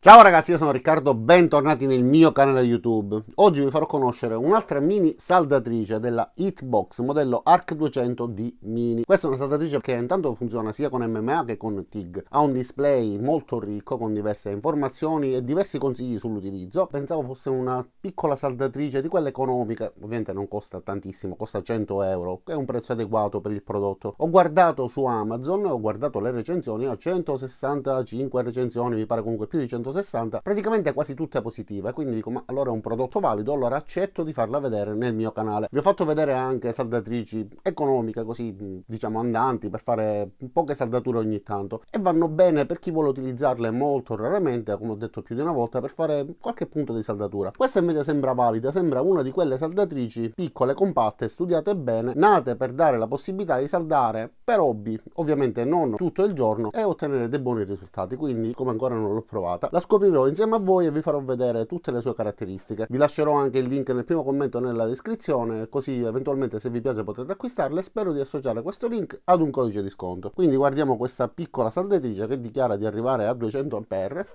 Ciao ragazzi, io sono Riccardo, bentornati nel mio canale YouTube. Oggi vi farò conoscere un'altra mini saldatrice della Hitbox modello Arc 200D Mini. Questa è una saldatrice che intanto funziona sia con MMA che con TIG. Ha un display molto ricco con diverse informazioni e diversi consigli sull'utilizzo. Pensavo fosse una piccola saldatrice di quelle economiche, ovviamente non costa tantissimo, costa 100 euro, che è un prezzo adeguato per il prodotto. Ho guardato su Amazon, ho guardato le recensioni, ho 165 recensioni, mi pare comunque più di 160, praticamente quasi tutte positive, quindi dico ma allora è un prodotto valido, allora accetto di farla vedere nel mio canale. Vi ho fatto vedere anche saldatrici economiche, così diciamo andanti, per fare poche saldature ogni tanto, e vanno bene per chi vuole utilizzarle molto raramente, come ho detto più di una volta, per fare qualche punto di saldatura. Questa invece sembra valida, sembra una di quelle saldatrici piccole, compatte, studiate bene, nate per dare la possibilità di saldare per hobby, ovviamente non tutto il giorno, e ottenere dei buoni risultati. Quindi, come ancora non l'ho provata, la scoprirò insieme a voi e vi farò vedere tutte le sue caratteristiche. Vi lascerò anche il link nel primo commento nella descrizione, così eventualmente se vi piace potete acquistarla, e spero di associare questo link ad un codice di sconto. Quindi guardiamo questa piccola saldatrice che dichiara di arrivare a 200 A,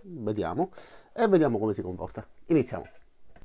vediamo, e vediamo come si comporta. Iniziamo.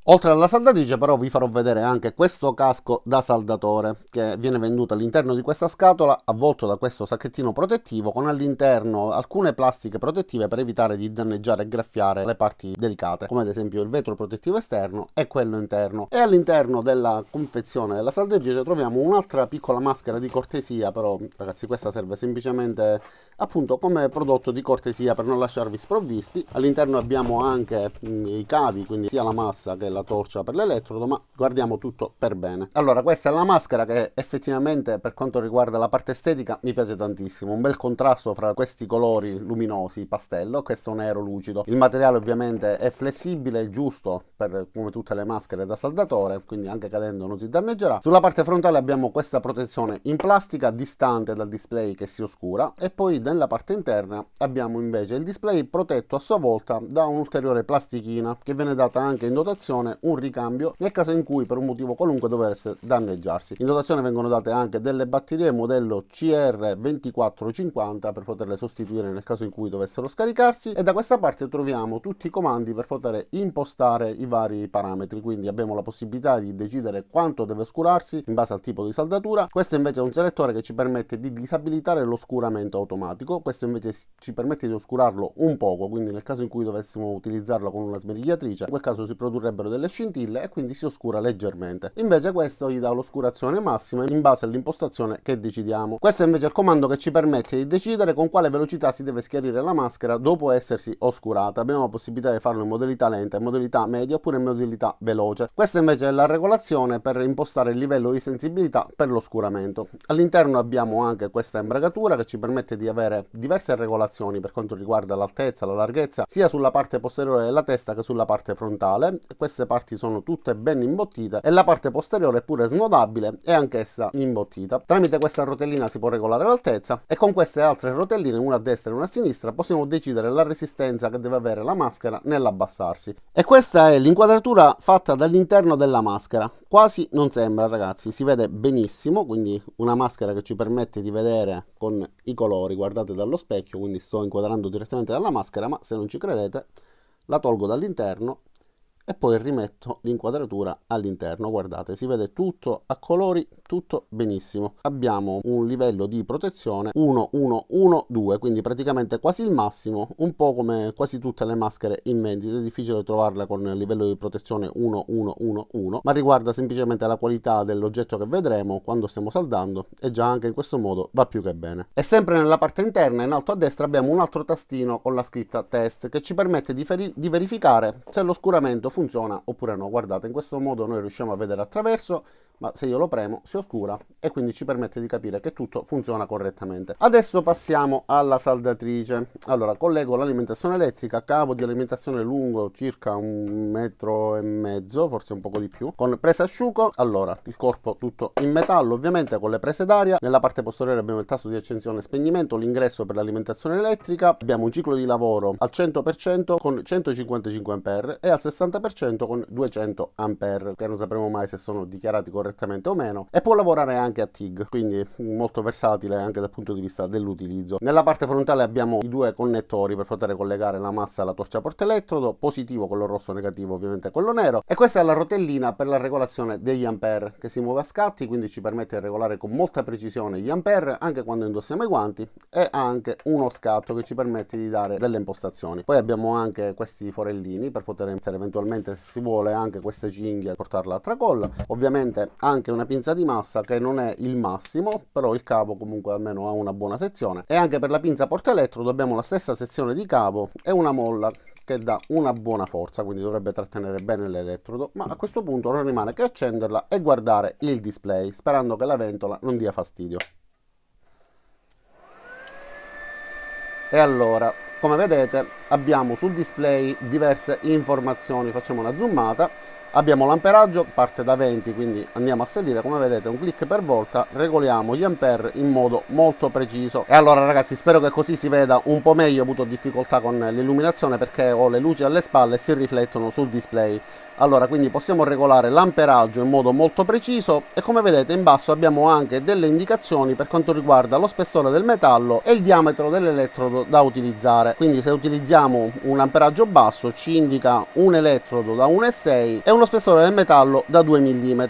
Oltre alla saldatrice però vi farò vedere anche questo casco da saldatore che viene venduto all'interno di questa scatola, avvolto da questo sacchettino protettivo con all'interno alcune plastiche protettive per evitare di danneggiare e graffiare le parti delicate, come ad esempio il vetro protettivo esterno e quello interno. E all'interno della confezione della saldatrice troviamo un'altra piccola maschera di cortesia, però ragazzi questa serve semplicemente appunto come prodotto di cortesia per non lasciarvi sprovvisti. All'interno abbiamo anche i cavi, quindi sia la massa che la torcia per l'elettrodo, ma guardiamo tutto per bene. Allora, questa è la maschera che effettivamente per quanto riguarda la parte estetica mi piace tantissimo, un bel contrasto fra questi colori luminosi pastello, questo nero lucido. Il materiale ovviamente è flessibile, giusto per come tutte le maschere da saldatore, quindi anche cadendo non si danneggerà. Sulla parte frontale abbiamo questa protezione in plastica distante dal display che si oscura, e poi nella parte interna abbiamo invece il display protetto a sua volta da un'ulteriore plastichina che viene data anche in dotazione, un ricambio nel caso in cui per un motivo qualunque dovesse danneggiarsi. In dotazione vengono date anche delle batterie modello CR2450 per poterle sostituire nel caso in cui dovessero scaricarsi, e da questa parte troviamo tutti i comandi per poter impostare i vari parametri, quindi abbiamo la possibilità di decidere quanto deve oscurarsi in base al tipo di saldatura. Questo invece è un selettore che ci permette di disabilitare l'oscuramento automatico, questo invece ci permette di oscurarlo un poco, quindi nel caso in cui dovessimo utilizzarlo con una smerigliatrice, in quel caso si produrrebbero delle scintille e quindi si oscura leggermente. Invece questo gli dà l'oscurazione massima in base all'impostazione che decidiamo. Questo invece è il comando che ci permette di decidere con quale velocità si deve schiarire la maschera dopo essersi oscurata. Abbiamo la possibilità di farlo in modalità lenta, in modalità media oppure in modalità veloce. Questa invece è la regolazione per impostare il livello di sensibilità per l'oscuramento. All'interno abbiamo anche questa imbragatura che ci permette di avere diverse regolazioni per quanto riguarda l'altezza, la larghezza, sia sulla parte posteriore della testa che sulla parte frontale. Queste parti sono tutte ben imbottite e la parte posteriore è pure snodabile e anch'essa imbottita. Tramite questa rotellina si può regolare l'altezza, e con queste altre rotelline, una a destra e una a sinistra, possiamo decidere la resistenza che deve avere la maschera nell'abbassarsi. E questa è l'inquadratura fatta dall'interno della maschera. Quasi non sembra, ragazzi, si vede benissimo, quindi una maschera che ci permette di vedere con i colori, guardate dallo specchio, quindi sto inquadrando direttamente dalla maschera, ma se non ci credete la tolgo dall'interno e poi rimetto l'inquadratura all'interno. Guardate, si vede tutto a colori, tutto benissimo. Abbiamo un livello di protezione 1112, quindi praticamente quasi il massimo, un po' come quasi tutte le maschere in vendita. È difficile trovarla con il livello di protezione 1111, ma riguarda semplicemente la qualità dell'oggetto che vedremo quando stiamo saldando, e già anche in questo modo va più che bene. E sempre nella parte interna, in alto a destra, abbiamo un altro tastino con la scritta test che ci permette di verificare se l'oscuramento funziona oppure no. Guardate, in questo modo noi riusciamo a vedere attraverso, ma se io lo premo si oscura, e quindi ci permette di capire che tutto funziona correttamente. Adesso passiamo alla saldatrice. Allora, collego l'alimentazione elettrica, cavo di alimentazione lungo circa 1,5 m, forse un poco di più, con presa asciugo. Allora, il corpo tutto in metallo, ovviamente con le prese d'aria. Nella parte posteriore abbiamo il tasto di accensione e spegnimento, l'ingresso per l'alimentazione elettrica. Abbiamo un ciclo di lavoro al 100% con 155 A e al 60% con 200 A, che non sapremo mai se sono dichiarati correttamente correttamente o meno, e può lavorare anche a TIG, quindi molto versatile anche dal punto di vista dell'utilizzo. Nella parte frontale abbiamo i due connettori per poter collegare la massa alla torcia portaelettrodo, positivo quello rosso, negativo ovviamente quello nero, e questa è la rotellina per la regolazione degli ampere che si muove a scatti, quindi ci permette di regolare con molta precisione gli ampere anche quando indossiamo i guanti, e anche uno scatto che ci permette di dare delle impostazioni. Poi abbiamo anche questi forellini per poter mettere eventualmente, se si vuole, anche queste cinghie e portarla a tracolla. Ovviamente anche una pinza di massa che non è il massimo, però il cavo comunque almeno ha una buona sezione, e anche per la pinza portaelettrodo abbiamo la stessa sezione di cavo e una molla che dà una buona forza, quindi dovrebbe trattenere bene l'elettrodo, ma a questo punto non rimane che accenderla e guardare il display, sperando che la ventola non dia fastidio. E allora, come vedete, abbiamo sul display diverse informazioni. Facciamo una zoomata. Abbiamo l'amperaggio, parte da 20, quindi andiamo a salire, come vedete un clic per volta, regoliamo gli ampere in modo molto preciso. E allora ragazzi, spero che così si veda un po' meglio. Ho avuto difficoltà con l'illuminazione perché ho le luci alle spalle e si riflettono sul display. Allora, quindi possiamo regolare l'amperaggio in modo molto preciso, e come vedete in basso abbiamo anche delle indicazioni per quanto riguarda lo spessore del metallo e il diametro dell'elettrodo da utilizzare. Quindi se utilizziamo un amperaggio basso ci indica un elettrodo da 1,6 e uno spessore del metallo da 2 mm.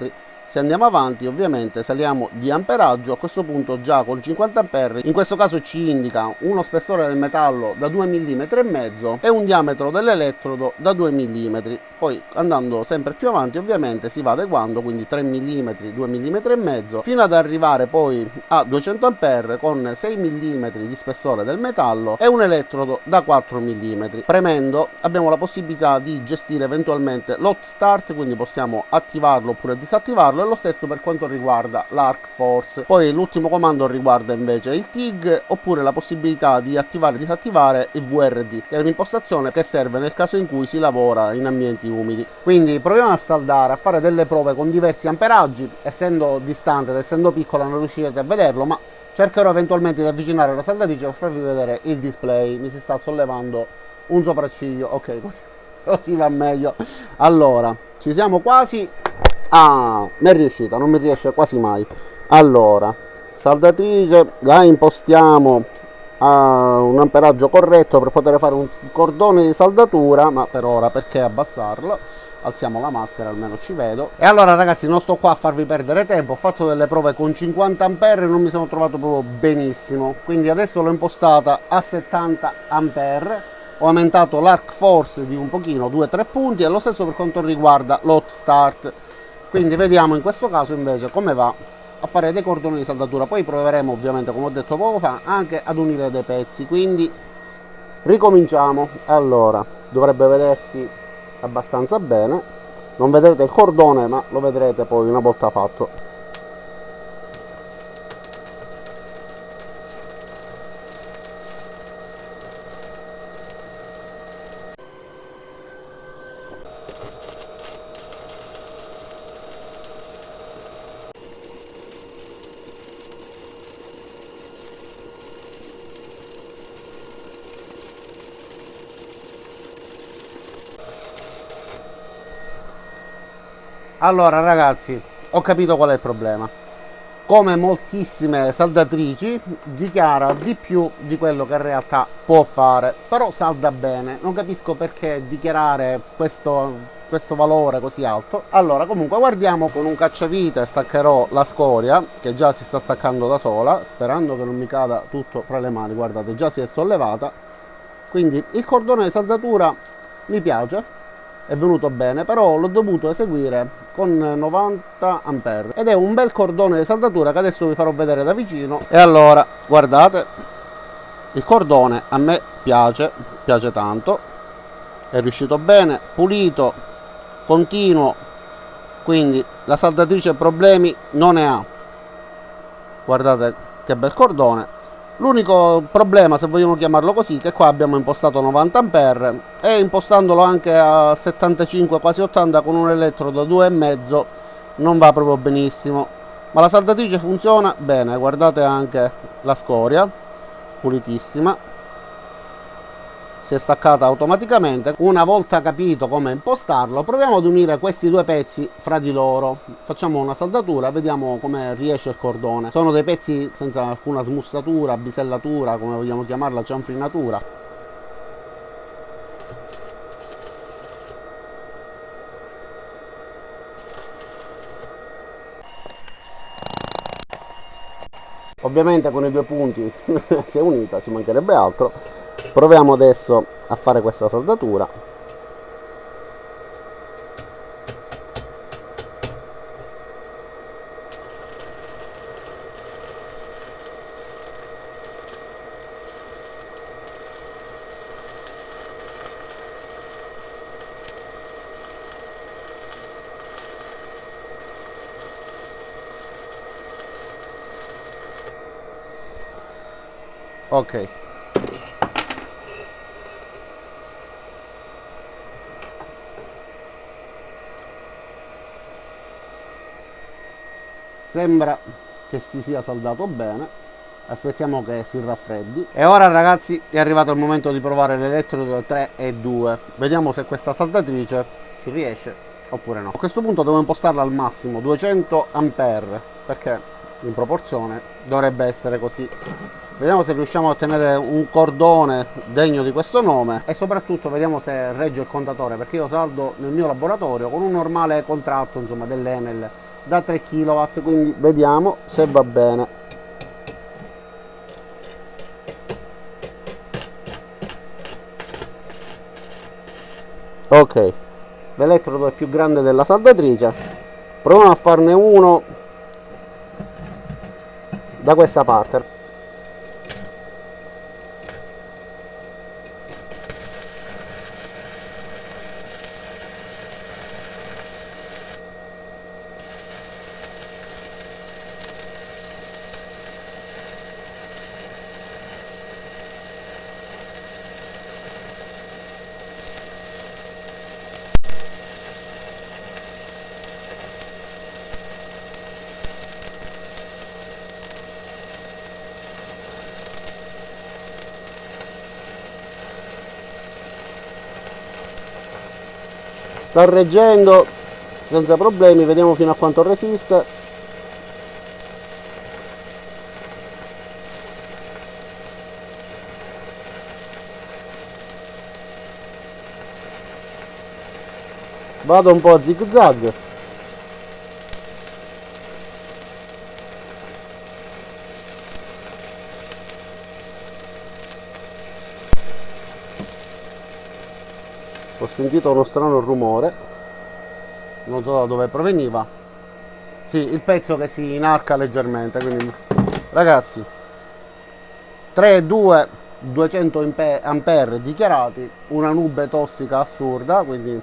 Se andiamo avanti ovviamente saliamo di amperaggio, a questo punto già con 50 ampere, in questo caso ci indica uno spessore del metallo da 2 mm e mezzo e un diametro dell'elettrodo da 2 mm. Poi andando sempre più avanti ovviamente si va adeguando, quindi 3 mm, 2 mm e mezzo, fino ad arrivare poi a 200 ampere con 6 mm di spessore del metallo e un elettrodo da 4 mm. Premendo abbiamo la possibilità di gestire eventualmente l'hot start, quindi possiamo attivarlo oppure disattivarlo, e lo stesso per quanto riguarda l'Arc Force. Poi l'ultimo comando riguarda invece il TIG, oppure la possibilità di attivare e disattivare il VRD, che è un'impostazione che serve nel caso in cui si lavora in ambienti umidi. Quindi proviamo a saldare, a fare delle prove con diversi amperaggi. Essendo distante ed essendo piccola non riuscirete a vederlo, ma cercherò eventualmente di avvicinare la saldatrice per farvi vedere il display. Mi si sta sollevando un sopracciglio, ok, così va meglio. Allora, ci siamo quasi. Ah, mi è riuscita, non mi riesce quasi mai. Allora, saldatrice la impostiamo a un amperaggio corretto per poter fare un cordone di saldatura, ma per ora perché abbassarlo? Alziamo la maschera, almeno ci vedo. E allora ragazzi, non sto qua a farvi perdere tempo, ho fatto delle prove con 50 ampere e non mi sono trovato proprio benissimo, quindi adesso l'ho impostata a 70 ampere. Ho aumentato l'Arc Force di un pochino, 2-3 punti, e lo stesso per quanto riguarda l'Hot Start. Quindi vediamo in questo caso invece come va a fare dei cordoni di saldatura. Poi proveremo ovviamente, come ho detto poco fa, anche ad unire dei pezzi. Quindi ricominciamo. Allora, dovrebbe vedersi abbastanza bene. Non vedrete il cordone, ma lo vedrete poi una volta fatto. Allora ragazzi, ho capito qual è il problema. Come moltissime saldatrici dichiara di più di quello che in realtà può fare, però salda bene. Non capisco perché dichiarare questo valore così alto. Allora comunque guardiamo con un cacciavite, staccherò la scoria che già si sta staccando da sola, sperando che non mi cada tutto fra le mani. Guardate, già si è sollevata. Quindi il cordone di saldatura mi piace, è venuto bene, però l'ho dovuto eseguire con 90 ampere ed è un bel cordone di saldatura che adesso vi farò vedere da vicino. E allora guardate, il cordone a me piace tanto, è riuscito bene, pulito, continuo, quindi la saldatrice problemi non ne ha. Guardate che bel cordone. L'unico problema, se vogliamo chiamarlo così, che qua abbiamo impostato 90 ampere e impostandolo anche a 75, quasi 80 con un elettrodo 2,5 non va proprio benissimo, ma la saldatrice funziona bene. Guardate anche la scoria, pulitissima, si è staccata automaticamente. Una volta capito come impostarlo, proviamo ad unire questi due pezzi fra di loro, facciamo una saldatura, vediamo come riesce il cordone. Sono dei pezzi senza alcuna smussatura, bisellatura, come vogliamo chiamarla, cianfrinatura. Ovviamente con i due punti si è unita, ci mancherebbe altro. Proviamo adesso a fare questa saldatura. Ok. Sembra che si sia saldato bene. Aspettiamo che si raffreddi. E ora ragazzi è arrivato il momento di provare l'elettrodo 3 e 2. Vediamo se questa saldatrice ci riesce oppure no. A questo punto devo impostarla al massimo 200 ampere, perché in proporzione dovrebbe essere così. Vediamo se riusciamo a ottenere un cordone degno di questo nome e soprattutto vediamo se regge il contatore, perché io saldo nel mio laboratorio con un normale contratto, insomma, dell'Enel da 3 kW, quindi vediamo se va bene. Ok, l'elettrodo è più grande della saldatrice, proviamo a farne uno da questa parte. Sta reggendo senza problemi, vediamo fino a quanto resiste. Vado un po' a zig zag. Ho sentito uno strano rumore, non so da dove proveniva. Sì, il pezzo che si inarca leggermente, quindi ragazzi 3,2 200 ampere dichiarati, una nube tossica assurda, quindi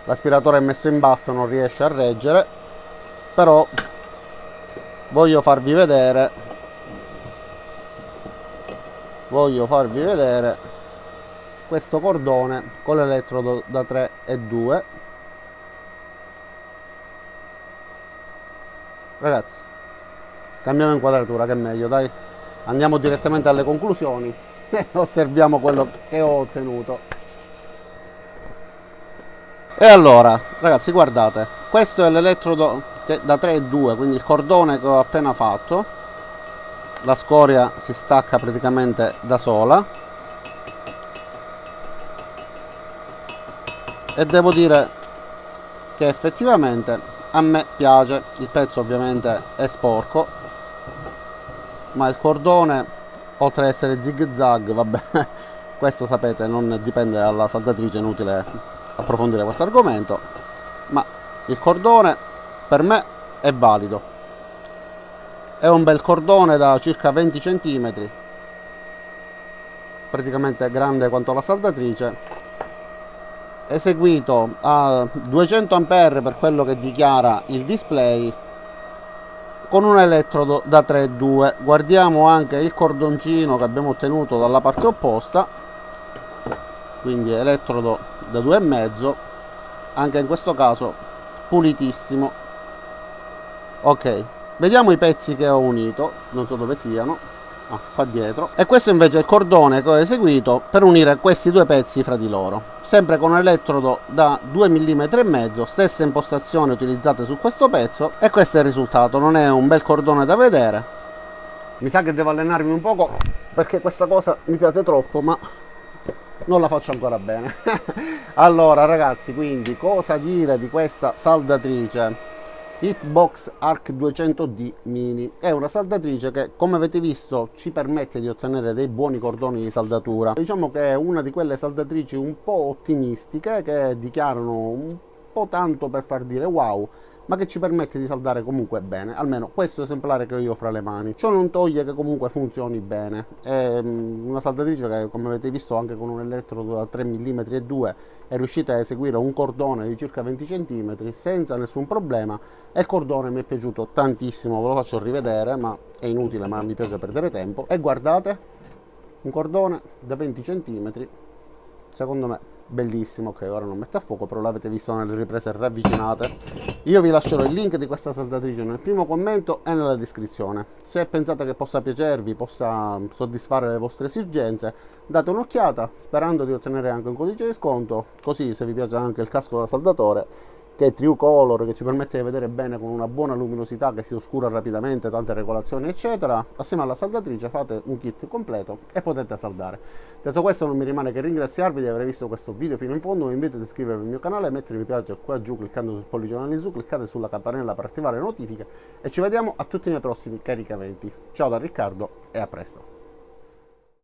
l'aspiratore è messo in basso, non riesce a reggere, però voglio farvi vedere questo cordone con l'elettrodo da 3 e 2. Ragazzi, cambiamo inquadratura che è meglio, dai, andiamo direttamente alle conclusioni e osserviamo quello che ho ottenuto. E allora ragazzi, guardate, questo è l'elettrodo da 3 e 2, quindi il cordone che ho appena fatto. La scoria si stacca praticamente da sola e devo dire che effettivamente a me piace. Il pezzo ovviamente è sporco, ma il cordone, oltre ad essere zig zag, vabbè, questo sapete non dipende dalla saldatrice, è inutile approfondire questo argomento, ma il cordone per me è valido. È un bel cordone da circa 20 cm, praticamente grande quanto la saldatrice, eseguito a 200 ampere per quello che dichiara il display, con un elettrodo da 3,2. Guardiamo anche il cordoncino che abbiamo ottenuto dalla parte opposta, quindi elettrodo da 2,5, anche in questo caso pulitissimo. Ok, vediamo i pezzi che ho unito, non so dove siano. qua dietro, e questo invece è il cordone che ho eseguito per unire questi due pezzi fra di loro, sempre con un elettrodo da 2,5 mm, stessa impostazione utilizzate su questo pezzo, e questo è il risultato. Non è un bel cordone da vedere, mi sa che devo allenarmi un poco perché questa cosa mi piace troppo, ma non la faccio ancora bene. Allora ragazzi, quindi cosa dire di questa saldatrice Hitbox Arc 200D Mini? È una saldatrice che, come avete visto, ci permette di ottenere dei buoni cordoni di saldatura. Diciamo che è una di quelle saldatrici un po' ottimistiche che dichiarano un po' tanto per far dire wow, ma che ci permette di saldare comunque bene, almeno questo esemplare che io ho fra le mani. Ciò non toglie che comunque funzioni bene. È una saldatrice che, come avete visto, anche con un elettrodo da 3 mm e 2 è riuscita a eseguire un cordone di circa 20 cm senza nessun problema, e il cordone mi è piaciuto tantissimo. Ve lo faccio rivedere, ma è inutile, ma mi piace perdere tempo. E guardate, un cordone da 20 cm, secondo me bellissimo. Ok, ora non mette a fuoco, però l'avete visto nelle riprese ravvicinate. Io vi lascerò il link di questa saldatrice nel primo commento e nella descrizione. Se pensate che possa piacervi, possa soddisfare le vostre esigenze, date un'occhiata, sperando di ottenere anche un codice di sconto, così se vi piace anche il casco da saldatore, che è True Color, che ci permette di vedere bene con una buona luminosità, che si oscura rapidamente, tante regolazioni eccetera, assieme alla saldatrice fate un kit completo e potete saldare. Detto questo, non mi rimane che ringraziarvi di aver visto questo video fino in fondo. Vi invito ad iscrivervi al mio canale, mettere mi piace qua giù cliccando sul pollice in su, cliccate sulla campanella per attivare le notifiche, e ci vediamo a tutti i miei prossimi caricamenti. Ciao da Riccardo e a presto.